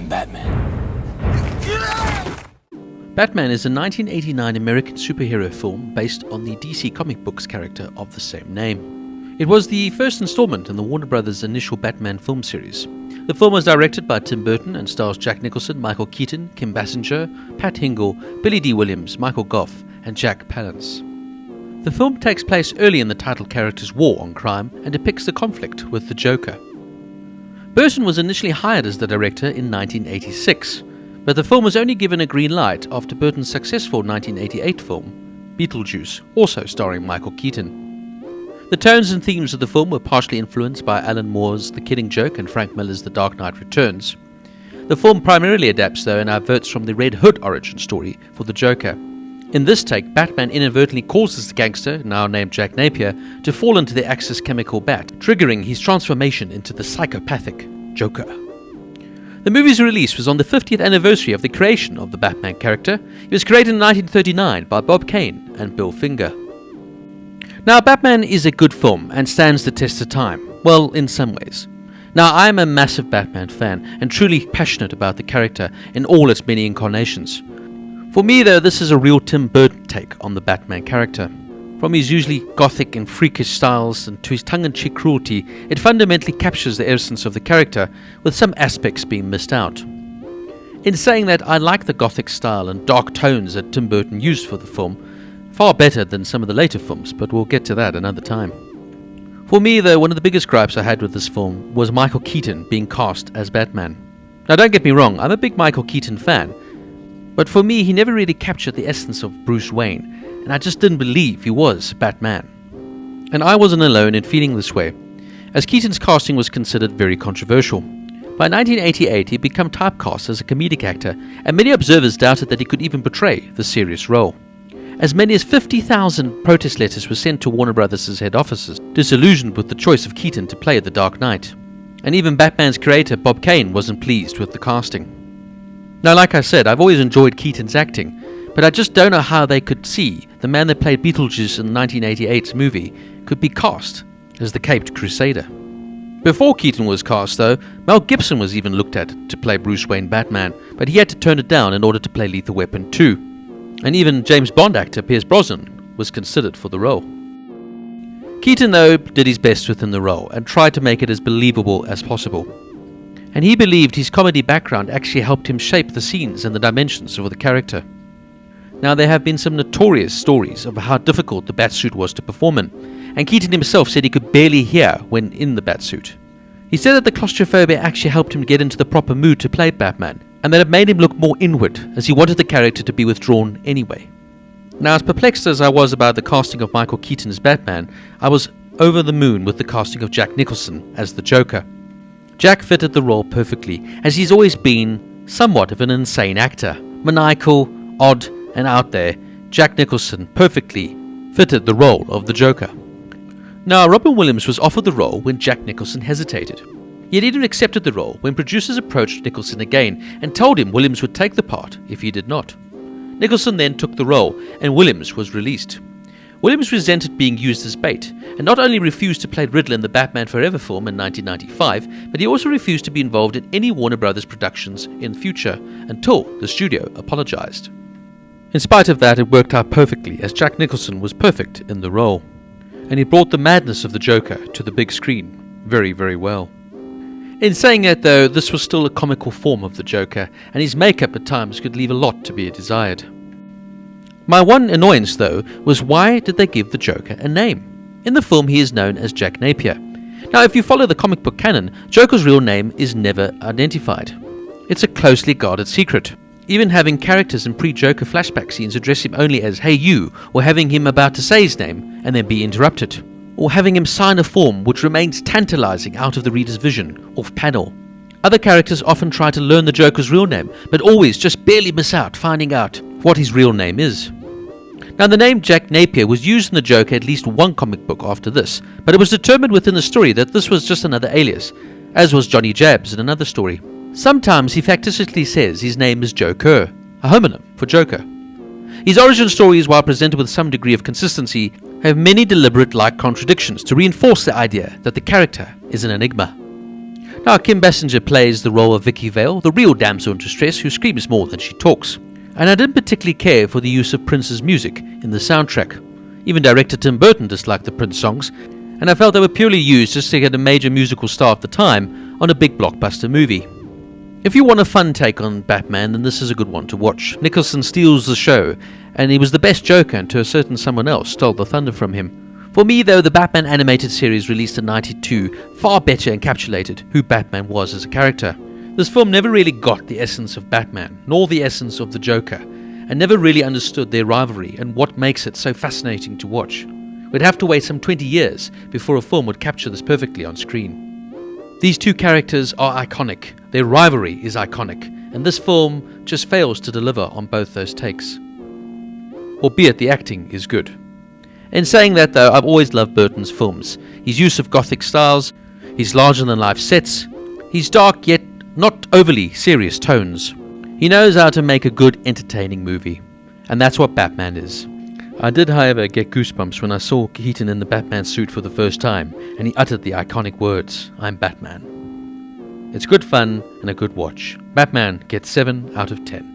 I'm Batman. Batman is a 1989 American superhero film based on the DC comic books character of the same name. It was the first installment in the Warner Brothers' initial Batman film series. The film was directed by Tim Burton and stars Jack Nicholson, Michael Keaton, Kim Basinger, Pat Hingle, Billy Dee Williams, Michael Gough, and Jack Palance. The film takes place early in the title character's war on crime and depicts the conflict with the Joker. Burton was initially hired as the director in 1986, but the film was only given a green light after Burton's successful 1988 film, Beetlejuice, also starring Michael Keaton. The tones and themes of the film were partially influenced by Alan Moore's The Killing Joke and Frank Miller's The Dark Knight Returns. The film primarily adapts, though, and diverts from the Red Hood origin story for the Joker. In this take, Batman inadvertently causes the gangster, now named Jack Napier, to fall into the Axis chemical bat, triggering his transformation into the psychopathic Joker. The movie's release was on the 50th anniversary of the creation of the Batman character. It was created in 1939 by Bob Kane and Bill Finger. Now, Batman is a good film and stands the test of time. Well, in some ways. Now, I am a massive Batman fan and truly passionate about the character in all its many incarnations. For me, though, this is a real Tim Burton take on the Batman character. From his usually gothic and freakish styles and to his tongue-in-cheek cruelty, it fundamentally captures the essence of the character, with some aspects being missed out. In saying that, I like the gothic style and dark tones that Tim Burton used for the film, far better than some of the later films, but we'll get to that another time. For me, though, one of the biggest gripes I had with this film was Michael Keaton being cast as Batman. Now, don't get me wrong, I'm a big Michael Keaton fan, but for me, he never really captured the essence of Bruce Wayne, and I just didn't believe he was Batman. And I wasn't alone in feeling this way, as Keaton's casting was considered very controversial. By 1988, he'd become typecast as a comedic actor, and many observers doubted that he could even portray the serious role. As many as 50,000 protest letters were sent to Warner Brothers' head offices, disillusioned with the choice of Keaton to play the Dark Knight. And even Batman's creator, Bob Kane, wasn't pleased with the casting. Now, like I said, I've always enjoyed Keaton's acting, but I just don't know how they could see the man that played Beetlejuice in 1988's movie could be cast as the Caped Crusader. Before Keaton was cast, though, Mel Gibson was even looked at to play Bruce Wayne Batman, but he had to turn it down in order to play Lethal Weapon 2. And even James Bond actor Pierce Brosnan was considered for the role. Keaton, though, did his best within the role and tried to make it as believable as possible. And he believed his comedy background actually helped him shape the scenes and the dimensions of the character. Now, there have been some notorious stories of how difficult the Batsuit was to perform in, and Keaton himself said he could barely hear when in the Batsuit. He said that the claustrophobia actually helped him get into the proper mood to play Batman, and that it made him look more inward, as he wanted the character to be withdrawn anyway. Now, as perplexed as I was about the casting of Michael Keaton as Batman, I was over the moon with the casting of Jack Nicholson as the Joker. Jack fitted the role perfectly, as he's always been somewhat of an insane actor. Maniacal, odd, and out there, Jack Nicholson perfectly fitted the role of the Joker. Now, Robin Williams was offered the role when Jack Nicholson hesitated. He had even accepted the role when producers approached Nicholson again and told him Williams would take the part if he did not. Nicholson then took the role, and Williams was released. Williams resented being used as bait, and not only refused to play Riddler in the Batman Forever film in 1995, but he also refused to be involved in any Warner Brothers productions in future until the studio apologized. In spite of that, it worked out perfectly, as Jack Nicholson was perfect in the role, and he brought the madness of the Joker to the big screen very, very well. In saying that, though, this was still a comical form of the Joker, and his makeup at times could leave a lot to be desired. My one annoyance, though, was why did they give the Joker a name? In the film, he is known as Jack Napier. Now, if you follow the comic book canon, Joker's real name is never identified. It's a closely guarded secret. Even having characters in pre-Joker flashback scenes address him only as "Hey you," or having him about to say his name and then be interrupted, or having him sign a form which remains tantalizing out of the reader's vision, off-panel. Other characters often try to learn the Joker's real name, but always just barely miss out finding out what his real name is. Now, the name Jack Napier was used in the Joker at least one comic book after this, but it was determined within the story that this was just another alias, as was Johnny Jabs in another story. Sometimes he facetiously says his name is Joker, a homonym for Joker. His origin stories, while presented with some degree of consistency, have many deliberate-like contradictions to reinforce the idea that the character is an enigma. Now, Kim Basinger plays the role of Vicky Vale, the real damsel in distress who screams more than she talks. And I didn't particularly care for the use of Prince's music in the soundtrack. Even director Tim Burton disliked the Prince songs, and I felt they were purely used just to get a major musical star at the time on a big blockbuster movie. If you want a fun take on Batman, then this is a good one to watch. Nicholson steals the show, and he was the best Joker until a certain someone else stole the thunder from him. For me, though, the Batman animated series released in '92 far better encapsulated who Batman was as a character. This film never really got the essence of Batman, nor the essence of the Joker, and never really understood their rivalry and what makes it so fascinating to watch. We'd have to wait some 20 years before a film would capture this perfectly on screen. These two characters are iconic, their rivalry is iconic, and this film just fails to deliver on both those takes. Albeit the acting is good. In saying that though, I've always loved Burton's films. His use of gothic styles, his larger-than-life sets, his dark yet not overly serious tones. He knows how to make a good, entertaining movie. And that's what Batman is. I did, however, get goosebumps when I saw Keaton in the Batman suit for the first time, and he uttered the iconic words, "I'm Batman." It's good fun and a good watch. Batman gets 7 out of 10.